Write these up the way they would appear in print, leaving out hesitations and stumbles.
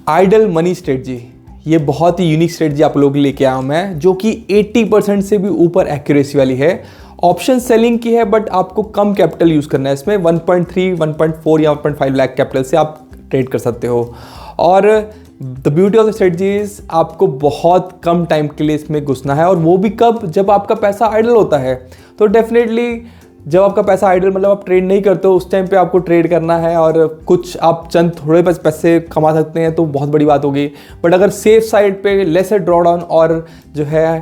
Idol money strategy, ये बहुत ही unique strategy आप लोगों के लिए लेके आया हूँ मैं, जो कि 80% से भी ऊपर एक्यूरेसी वाली है। ऑप्शन सेलिंग की है, बट आपको कम कैपिटल यूज़ करना है इसमें। 1.3, 1.4 या 1.5 लाख कैपिटल से आप ट्रेड कर सकते हो। और the beauty of the strategy is आपको बहुत कम टाइम के लिए इसमें घुसना है, और वो भी कब, जब आपका पैसा आइडल होता है। तो डेफिनेटली जब आपका पैसा आइडल मतलब आप ट्रेड नहीं करते हो, उस टाइम पे आपको ट्रेड करना है, और कुछ आप चंद थोड़े पैसे कमा सकते हैं तो बहुत बड़ी बात होगी। बट अगर सेफ साइड पे लेसर ड्रॉडाउन और जो है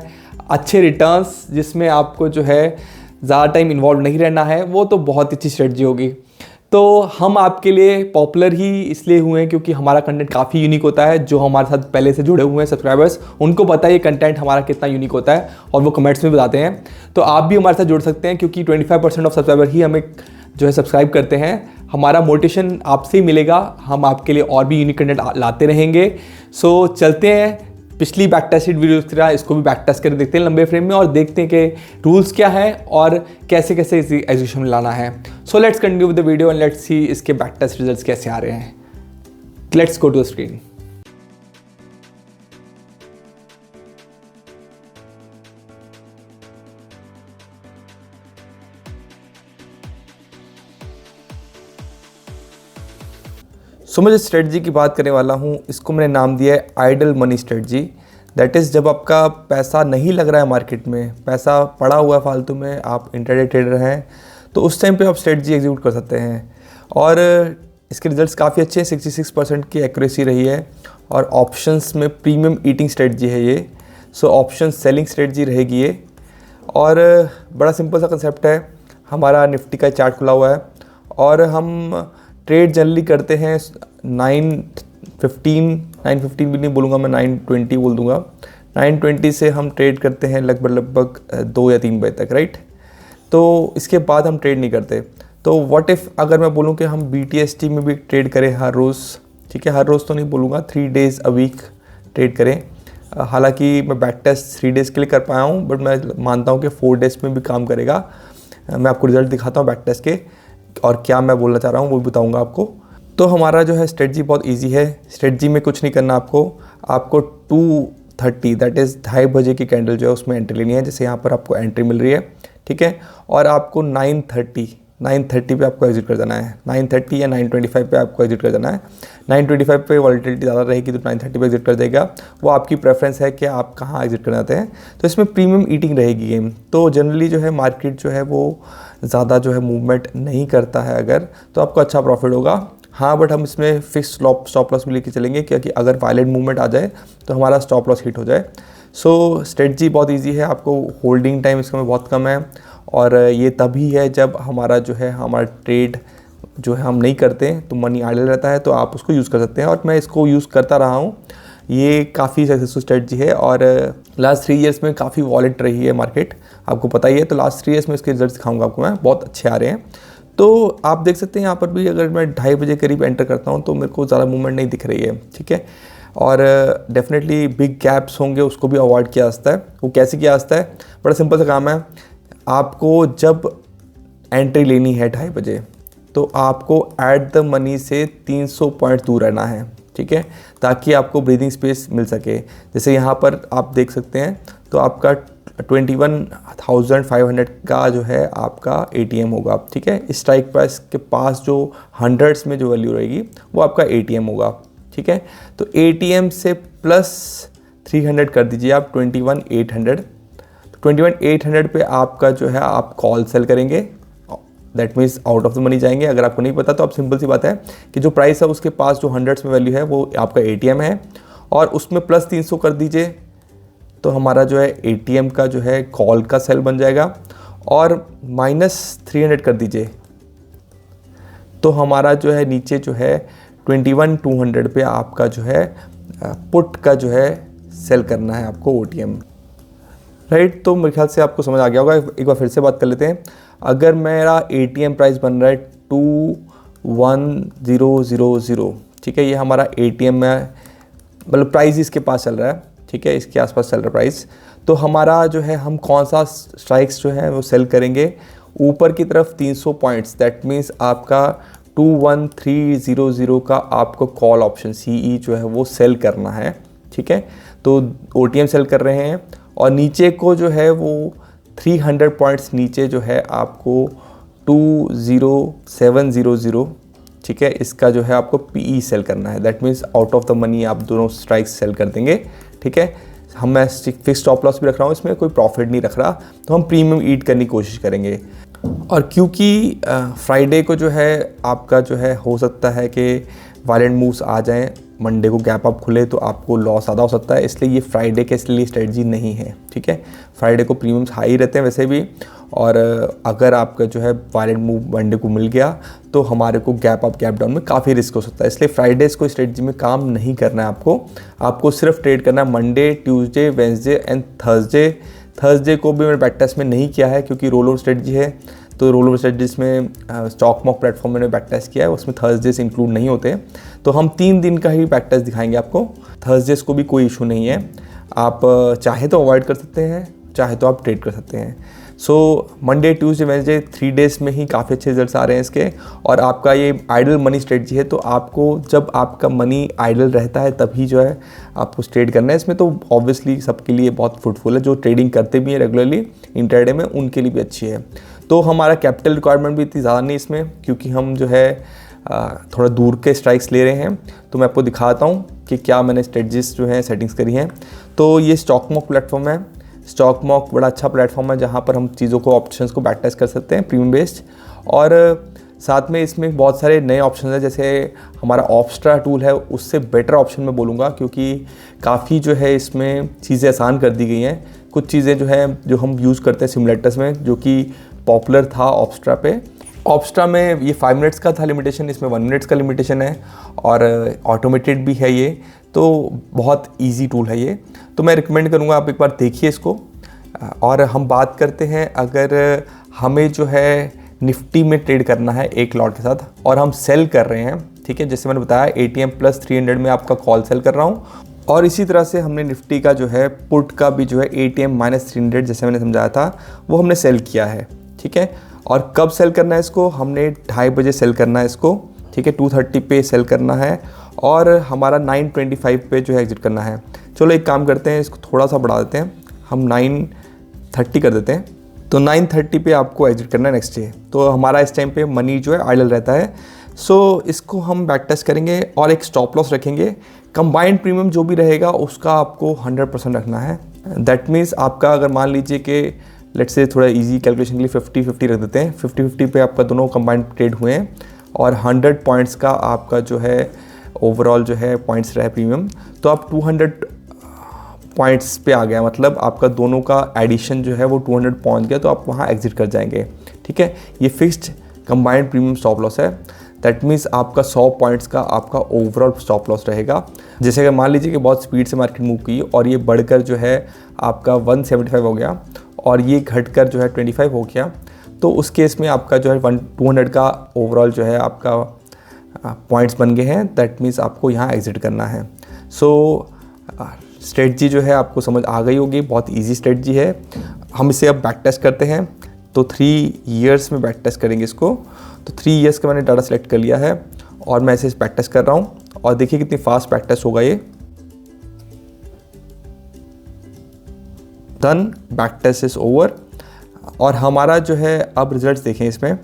अच्छे रिटर्न्स जिसमें आपको जो है ज़्यादा टाइम इन्वॉल्व नहीं रहना है, वो तो बहुत अच्छी स्ट्रेटजी होगी। तो हम आपके लिए पॉपुलर ही इसलिए हुए हैं क्योंकि हमारा कंटेंट काफ़ी यूनिक होता है। जो हमारे साथ पहले से जुड़े हुए हैं सब्सक्राइबर्स, उनको पता है ये कंटेंट हमारा कितना यूनिक होता है, और वो कमेंट्स में बताते हैं। तो आप भी हमारे साथ जुड़ सकते हैं, क्योंकि 25% ऑफ सब्सक्राइबर ही हमें जो है सब्सक्राइब करते हैं। हमारा मोटिवेशन आपसे ही मिलेगा, हम आपके लिए और भी यूनिक कंटेंट लाते रहेंगे। सो चलते हैं पिछली बैक टेस्टेड वीडियोस की तरह इसको भी बैक टेस्ट करके देखते हैं लंबे फ्रेम में, और देखते हैं कि रूल्स क्या है और कैसे कैसे इसे एग्जीक्यूशन में लाना है। So let's continue with the video and let's see इसके बैक टेस्ट रिजल्ट्स कैसे आ रहे हैं। Let's go to the screen. सो मैं जिस स्ट्रेटजी की बात करने वाला हूँ, इसको मैंने नाम दिया है idle money strategy. That is जब आपका पैसा नहीं लग रहा है मार्केट में, पैसा पड़ा हुआ है फालतू में, आप इंट्राडे ट्रेडर हैं, तो उस टाइम पे आप स्ट्रेटजी एग्जीक्यूट कर सकते हैं। और इसके रिजल्ट्स काफ़ी अच्छे हैं, 66% की एक्यूरेसी रही है। और ऑप्शंस में प्रीमियम ईटिंग स्ट्रेटजी है ये। सो ऑप्शन सेलिंग स्ट्रेटजी रहेगी ये। और बड़ा सिंपल सा कंसेप्ट है। हमारा निफ्टी का चार्ट खुला हुआ है, और हम ट्रेड जनरली करते हैं 9:15 भी नहीं बोलूँगा मैं, 9:20 बोल दूँगा। 9:20 से हम ट्रेड करते हैं लगभग 2 या 3 बजे तक, राइट। तो इसके बाद हम ट्रेड नहीं करते। तो व्हाट इफ़ अगर मैं बोलूँ कि हम BTST में भी ट्रेड करें हर रोज़, ठीक है, हर रोज़ तो नहीं बोलूँगा, 3 डेज़ अ वीक ट्रेड करें। हालांकि मैं बैक टेस्ट 3 डेज़ के लिए कर पाया हूँ, बट मैं मानता हूँ कि 4 डेज़ में भी काम करेगा। मैं आपको रिजल्ट दिखाता हूँ बैक टेस्ट के, और क्या मैं बोलना चाह रहा हूँ वो भी बताऊँगा आपको। तो हमारा जो है स्ट्रेटजी बहुत इजी है। स्ट्रेटजी में कुछ नहीं करना आपको 2:30 दैट इज़ 2:30 बजे की कैंडल जो है उसमें एंट्री लेनी है, जैसे यहाँ पर आपको एंट्री मिल रही है, ठीक है। और आपको 9:30 पे आपको एग्जिट कर देना है। 9:30 या 9:25 पे आपको एग्जिट कर देना है। 9:25 पे वॉलेटिलिटी ज़्यादा रहेगी तो 9:30 पे एग्जिट कर देगा। वो आपकी प्रेफरेंस है कि आप कहाँ एग्जिट करना चाहते हैं। तो इसमें प्रीमियम ईटिंग रहेगी गेम। तो जनरली जो है मार्केट जो है वो ज़्यादा जो है मूवमेंट नहीं करता है, अगर तो आपको अच्छा प्रॉफिट होगा। हाँ, बट हम इसमें फिक्स स्टॉप लॉस भी लेके चलेंगे, क्योंकि अगर वायलेंट मूवमेंट आ जाए तो हमारा स्टॉप लॉस हिट हो जाए। सो स्ट्रेटजी बहुत इजी है, आपको होल्डिंग टाइम इसमें बहुत कम है, और ये तभी है जब हमारा जो है हमारा ट्रेड जो है हम नहीं करते तो मनी आइडल रहता है, तो आप उसको यूज़ कर सकते हैं। और मैं इसको यूज़ करता रहा हूँ, ये काफ़ी सक्सेसफुल स्ट्रेटजी है। और लास्ट 3 ईयर्स में काफ़ी वॉलेट रही है मार्केट, आपको पता ही है। तो लास्ट 3 ईयर्स में इसके रिजल्ट दिखाऊंगा आपको मैं, बहुत अच्छे आ रहे हैं। तो आप देख सकते हैं यहाँ पर भी, अगर मैं 2:30 बजे करीब एंटर करता हूँ तो मेरे को ज़्यादा मूवमेंट नहीं दिख रही है, ठीक है। और डेफिनेटली बिग गैप्स होंगे, उसको भी अवॉइड किया जाता है। वो कैसे किया जाता है? बड़ा सिंपल सा काम है। आपको जब एंट्री लेनी है 2:30 बजे, तो आपको एट द मनी से 300 पॉइंट दूर रहना है, ठीक है, ताकि आपको ब्रीदिंग स्पेस मिल सके। जैसे यहाँ पर आप देख सकते हैं, तो आपका 21,500 का जो है आपका ATM होगा, ठीक है। स्ट्राइक प्राइस के पास जो हंड्रेड्स में जो वैल्यू रहेगी वो आपका ATM होगा, ठीक है। तो ATM से प्लस 300 कर दीजिए आप, 21,800। तो 21,800 पे आपका जो है आप कॉल सेल करेंगे, that means out of the money जाएंगे। अगर आपको नहीं पता तो आप सिंपल सी बात है कि जो प्राइस है उसके पास जो हंड्रेड्स में वैल्यू है वो आपका ATM है, और उसमें प्लस 300 कर दीजिए, तो हमारा जो है ATM का जो है कॉल का सेल बन जाएगा। और माइनस 300 कर दीजिए, तो हमारा जो है नीचे जो है 21,200 पे आपका जो है पुट का जो है सेल करना है आपको OTM, राइट। तो मेरे ख्याल से आपको समझ आ गया होगा। एक बार फिर से बात कर लेते हैं। अगर मेरा ATM प्राइस बन रहा है 21,000, ठीक है, ये हमारा ATM है, मतलब प्राइस इसके पास चल रहा है, ठीक है, इसके आसपास चल रहा है प्राइस। तो हमारा जो है हम कौन सा स्ट्राइक्स जो है वो सेल करेंगे ऊपर की तरफ 300 पॉइंट्स, दैट मीन्स आपका 21300 का आपको कॉल ऑप्शन CE जो है वो सेल करना है, ठीक है। तो OTM सेल कर रहे हैं और नीचे को जो है वो 300 पॉइंट्स नीचे जो है आपको 20700, ठीक है, इसका जो है आपको PE सेल करना है। That means out of the money आप दोनों स्ट्राइक्स सेल कर देंगे, ठीक है। मैं फिक्स स्टॉप लॉस भी रख रहा हूँ, इसमें कोई प्रॉफिट नहीं रख रहा, तो हम प्रीमियम ईट करने की कोशिश करेंगे। और क्योंकि फ्राइडे को जो है आपका जो है हो सकता है कि वायलेंट मूव्स आ जाएं, मंडे को गैप अप खुले तो आपको लॉस ज़्यादा हो सकता है, इसलिए ये फ्राइडे के लिए स्ट्रेटजी नहीं है, ठीक है। फ्राइडे को प्रीमियम्स हाई रहते हैं वैसे भी, और अगर आपका जो है वायलेंट मूव मंडे को मिल गया तो हमारे को गैप अप गैप डाउन में काफ़ी रिस्क हो सकता है, इसलिए फ्राइडेज़ को स्ट्रेटजी में काम नहीं करना है आपको सिर्फ ट्रेड करना है Monday, Tuesday, Wednesday and Thursday को भी मैंने बैक टेस्ट में नहीं किया है क्योंकि रोल ओवर स्ट्रेटजी है। तो रोल ओवर स्ट्रेटजीज में स्टॉक मॉक प्लेटफॉर्म मैंने बैक टेस्ट किया है, उसमें थर्सडेज इंक्लूड नहीं होते, तो हम 3 दिन का ही बैक टेस्ट दिखाएंगे आपको। थर्सडेज को भी कोई इशू नहीं है, आप चाहे तो अवॉइड कर सकते हैं, चाहे तो आप ट्रेड कर सकते हैं। So Monday, Tuesday, Wednesday 3 days में ही काफ़ी अच्छे रिजल्ट्स आ रहे हैं इसके। और आपका ये आइडल मनी स्ट्रेटजी है, तो आपको जब आपका मनी आइडल रहता है तभी जो है आपको ट्रेड करना है इसमें। तो ऑब्वियसली सबके लिए बहुत फ्रूटफुल है, जो ट्रेडिंग करते भी हैं रेगुलरली इंट्राडे में उनके लिए भी अच्छी है। तो हमारा कैपिटल रिक्वायरमेंट भी इतनी ज़्यादा नहीं इसमें, क्योंकि हम जो है थोड़ा दूर के स्ट्राइक्स ले रहे हैं। तो मैं आपको दिखाता हूँ कि क्या मैंने स्ट्रेटजीज जो हैं सेटिंग्स करी हैं। तो ये स्टॉक मॉक प्लेटफॉर्म है। स्टॉक मॉक बड़ा अच्छा प्लेटफॉर्म है जहाँ पर हम चीज़ों को, ऑप्शंस को बैक टेस्ट कर सकते हैं प्रीमियम बेस्ड, और साथ में इसमें बहुत सारे नए ऑप्शन हैं। जैसे हमारा ऑप्स्ट्रा टूल है, उससे बेटर ऑप्शन मैं बोलूँगा, क्योंकि काफ़ी जो है इसमें चीज़ें आसान कर दी गई हैं। कुछ चीज़ें जो है जो हम यूज़ करते हैं सिमुलेटर्स में, जो कि पॉपुलर था ऑप्स्ट्रा पे। ऑप्स्ट्रा में ये 5 मिनट्स का था लिमिटेशन, इसमें 1 मिनट्स का लिमिटेशन है, और ऑटोमेटेड भी है ये, तो बहुत इजी टूल है ये। तो मैं रिकमेंड करूँगा आप एक बार देखिए इसको। और हम बात करते हैं, अगर हमें जो है निफ्टी में ट्रेड करना है एक लॉट के साथ और हम सेल कर रहे हैं, ठीक है, जैसे मैंने बताया ATM प्लस 300 में आपका कॉल सेल कर रहा हूँ, और इसी तरह से हमने निफ्टी का जो है पुट का भी जो है ATM माइनस 300 जैसे मैंने समझाया था वो हमने सेल किया है, ठीक है। और कब सेल करना है इसको, हमने 2:30 बजे सेल करना है इसको, ठीक है, 2:30 पे सेल करना है, और हमारा 9:25 पे जो है एग्जिट करना है। चलो एक काम करते हैं, इसको थोड़ा सा बढ़ा देते हैं, हम 9:30 कर देते हैं। तो 9:30 पे आपको एग्जिट करना है नेक्स्ट डे। तो हमारा इस टाइम पे मनी जो है आइडल रहता है। सो इसको हम बैक टेस्ट करेंगे और एक स्टॉप लॉस रखेंगे। कंबाइंड प्रीमियम जो भी रहेगा उसका आपको 100% रखना है। दैट मीन्स आपका, अगर मान लीजिए कि लेट्स से थोड़ा इजी कैलकुलेशन के लिए 50-50 रख देते हैं, 50-50 पे आपका दोनों कंबाइंड ट्रेड हुए हैं, और 100 पॉइंट्स का आपका जो है ओवरऑल जो है पॉइंट्स रहे प्रीमियम, तो आप 200 पॉइंट्स पे आ गया, मतलब आपका दोनों का एडिशन जो है वो 200 पहुंच गया, तो आप वहाँ एग्जिट कर जाएंगे, ठीक है। ये fixed combined premium stop loss है। दैट मीन्स आपका 100 पॉइंट्स का आपका ओवरऑल स्टॉप लॉस रहेगा। जैसे अगर मान लीजिए कि बहुत स्पीड से मार्केट मूव की और ये बढ़कर जो है आपका 175 हो गया और ये घटकर जो है 25 हो गया, तो उस केस में आपका जो है 200 का ओवरऑल जो है आपका पॉइंट्स बन गए हैं। दैट मीन्स आपको यहाँ एग्जिट करना है। सो स्ट्रेटजी जो है आपको समझ आ गई होगी, बहुत इजी स्ट्रेटजी है। हम इसे अब बैक टेस्ट करते हैं। तो 3 ईयर्स में बैक टेस्ट करेंगे इसको। तो 3 ईयर्स का मैंने डाटा सेलेक्ट कर लिया है और मैं इसे बैक टेस्ट कर रहा हूँ, और देखिए कितनी फास्ट बैक टेस्ट होगा ये। Done, back test is over. और हमारा जो है अब रिजल्ट्स देखें इसमें।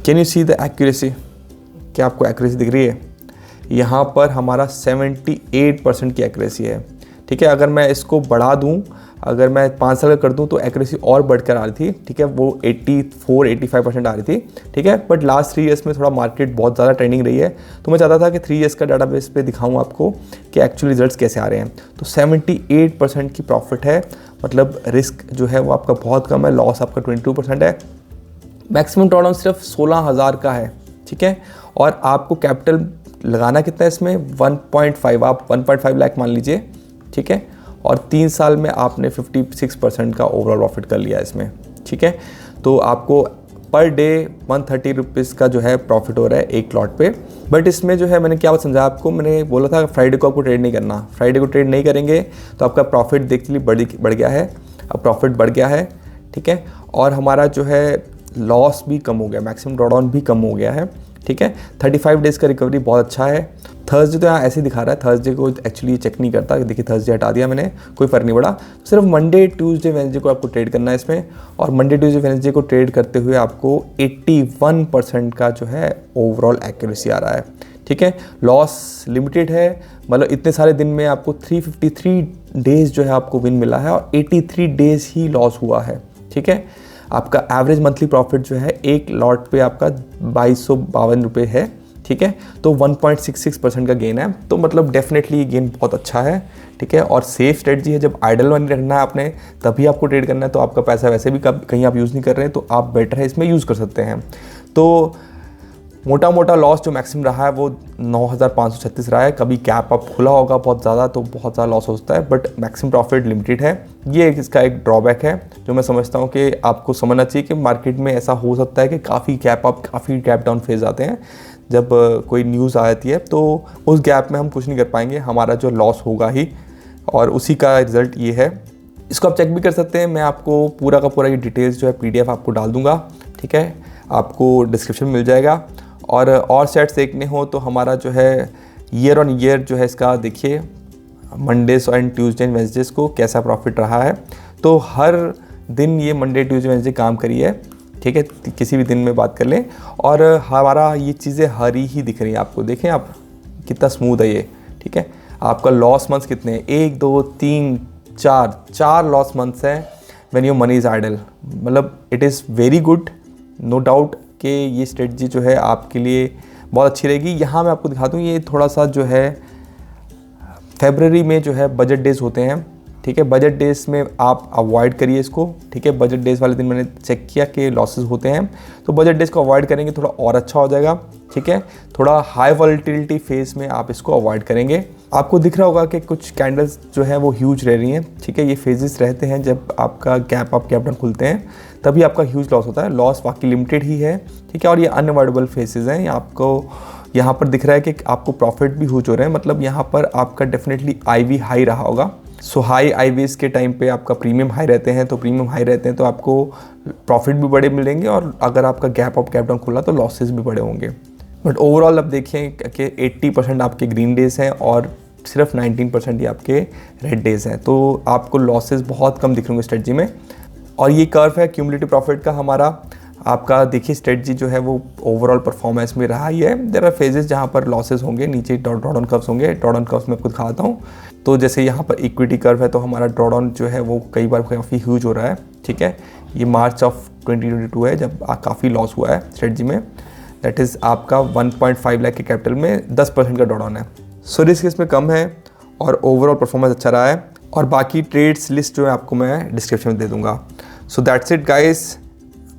Can you see the accuracy? क्या आपको एक्यूरेसी दिख रही है? यहाँ पर हमारा 78% की एक्यूरेसी है, ठीक है। अगर मैं इसको बढ़ा दूँ, अगर मैं 5 साल का कर दूँ तो एक्यूरेसी और बढ़कर आ रही थी, ठीक है, वो 84-85% आ रही थी, ठीक है। बट लास्ट 3 ईयर्स में थोड़ा मार्केट बहुत ज़्यादा ट्रेंडिंग रही है, तो मैं चाहता था कि 3 ईयर्स का डाटाबेस पे दिखाऊँ आपको कि एक्चुअली रिजल्ट्स कैसे आ रहे हैं। तो 78% की प्रॉफिट है, मतलब रिस्क जो है वो आपका बहुत कम है, लॉस आपका 22% है। मैक्सिमम टर्नओवर सिर्फ 16,000 का है, ठीक है। और आपको कैपिटल लगाना कितना है इसमें? 1.5, आप 1.5 लाख मान लीजिए, ठीक है। और 3 साल में आपने 56% का ओवरऑल प्रॉफिट कर लिया इसमें, ठीक है। तो आपको पर डे 130 रुपीज़ का जो है प्रॉफिट हो रहा है एक लॉट पे। बट इसमें जो है मैंने क्या समझा आपको, मैंने बोला था फ्राइडे को आपको ट्रेड नहीं करना। फ्राइडे को ट्रेड नहीं करेंगे तो आपका प्रॉफिट देखते बढ़ गया है, अब प्रॉफिट बढ़ गया है, ठीक है। और हमारा जो है लॉस भी कम हो गया, मैक्सिमम ड्रॉडाउन भी कम हो गया है, ठीक है। 35 डेज़ का रिकवरी बहुत अच्छा है। थर्सडे तो यहाँ ऐसे ही दिखा रहा है, थर्सडे को एक्चुअली चेक नहीं करता, देखिए थर्सडे हटा दिया मैंने, कोई फ़र्क नहीं पड़ा। सिर्फ मंडे ट्यूसडे वेडनेसडे को आपको ट्रेड करना है इसमें, और मंडे ट्यूसडे वेडनेसडे को ट्रेड करते हुए आपको 81% का जो है ओवरऑल एक्यूरेसी आ रहा है, ठीक है। लॉस लिमिटेड है, मतलब इतने सारे दिन में आपको 353 डेज़ जो है आपको विन मिला है और 83 डेज़ ही लॉस हुआ है, ठीक है। आपका एवरेज मंथली प्रॉफिट जो है एक लॉट पे आपका 2252 रुपये है, ठीक है। तो 1.66% का गेन है, तो मतलब डेफिनेटली गेन बहुत अच्छा है, ठीक है। और सेफ स्ट्रेटजी है, जब आइडल मनी रखना है आपने तभी आपको ट्रेड करना है, तो आपका पैसा वैसे भी कहीं आप यूज़ नहीं कर रहे हैं तो आप बेटर है इसमें यूज़ कर सकते हैं। तो मोटा मोटा लॉस जो मैक्सिमम रहा है वो 9536 रहा है। कभी कैप अप खुला होगा बहुत ज़्यादा तो बहुत ज़्यादा लॉस होता है, बट मैक्सिमम प्रॉफिट लिमिटेड है। ये इसका एक ड्रॉबैक है जो मैं समझता हूँ कि आपको समझना चाहिए कि मार्केट में ऐसा हो सकता है कि काफ़ी कैप अप काफ़ी कैप डाउन फेज आते हैं। जब कोई न्यूज़ आती है तो उस गैप में हम कुछ नहीं कर पाएंगे, हमारा जो लॉस होगा ही, और उसी का रिज़ल्ट ये है। इसको आप चेक भी कर सकते हैं, मैं आपको पूरा का पूरा ये डिटेल्स जो है PDF आपको डाल दूँगा, ठीक है, आपको डिस्क्रिप्शन में मिल जाएगा। और सेट्स देखने हो तो हमारा जो है ईयर ऑन ईयर जो है इसका देखिए, मंडेज़ एंड ट्यूसडे एंड वेडनेसडेज़ को कैसा प्रॉफिट रहा है। तो हर दिन ये मंडे ट्यूसडे वेडनेसडे काम करी है, ठीक है, किसी भी दिन में बात कर लें, और हमारा ये चीज़ें हरी ही दिख रही हैं आपको, देखें आप कितना स्मूथ है ये, ठीक है। आपका लॉस मंथ्स कितने हैं, 1 2 3 4 लॉस मंथ्स हैं when your money is idle, मतलब it is very good, no doubt कि ये स्ट्रेटजी जो है आपके लिए बहुत अच्छी रहेगी। यहाँ मैं आपको दिखा दूँ, ये थोड़ा सा जो है फरवरी में जो है बजट डेज़ होते हैं, ठीक है। बजट डेज में आप अवॉइड करिए इसको, ठीक है। बजट डेज वाले दिन मैंने चेक किया कि लॉसेस होते हैं, तो बजट डेज को अवॉइड करेंगे थोड़ा और अच्छा हो जाएगा, ठीक है। थोड़ा हाई वॉलेटिलिटी फेज में आप इसको अवॉइड करेंगे। आपको दिख रहा होगा कि कुछ कैंडल्स जो है वो ह्यूज रह रही हैं, ठीक है। ये फेजेस रहते हैं, जब आपका गैप अप कैप डाउन खुलते हैं तभी आपका ह्यूज लॉस होता है। लॉस बाकी लिमिटेड ही है, ठीक है, और ये अनअवॉइडेबल फेजेस हैं। आपको यहाँ पर दिख रहा है कि आपको प्रॉफिट भी ह्यूज हो रहे हैं, मतलब यहाँ पर आपका डेफिनेटली IV हाई रहा होगा। सो हाई IVs के टाइम पे आपका प्रीमियम हाई रहते हैं, तो प्रीमियम हाई रहते हैं तो आपको प्रॉफिट भी बड़े मिलेंगे, और अगर आपका गैप अप कैप डाउन खुला तो लॉसेस भी बड़े होंगे। बट ओवरऑल अब देखें कि 80% आपके ग्रीन डेज़ हैं और सिर्फ 19% ही आपके रेड डेज़ हैं, तो आपको लॉसेस बहुत कम दिख होंगे स्ट्रेटजी में। और ये कर्व है क्यूमुलेटिव प्रॉफिट का हमारा, आपका देखिए स्ट्रेटजी जो है वो ओवरऑल परफॉर्मेंस में रहा ही है। देयर आर फेजेस जहाँ पर लॉसेस होंगे, नीचे ड्रॉडाउन कर्व्स होंगे, ड्रॉडाउन कर्व्स में आपको दिखाता हूँ। तो जैसे यहाँ पर इक्विटी कर्व है, तो हमारा ड्रॉडाउन जो है वो कई बार काफ़ी ह्यूज हो रहा है, ठीक है। ये मार्च ऑफ 2022 है जब काफ़ी लॉस हुआ है स्ट्रेटजी में, दैट इज़ आपका 1.5 लाख के कैपिटल में 10% का ड्रॉडाउन है। सो रिस्क इसमें कम है और ओवरऑल परफॉर्मेंस अच्छा रहा है, और बाकी ट्रेड्स लिस्ट जो है आपको मैं डिस्क्रिप्शन में दे दूँगा। So that's it guys,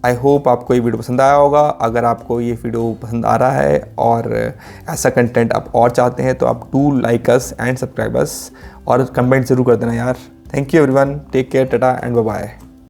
I hope आपको ये वीडियो पसंद आया होगा। अगर आपको ये वीडियो पसंद आ रहा है और ऐसा कंटेंट आप और चाहते हैं तो आप do like us and subscribe us, और कमेंट ज़रूर कर देना यार। Thank you everyone, take care, tata and bye bye.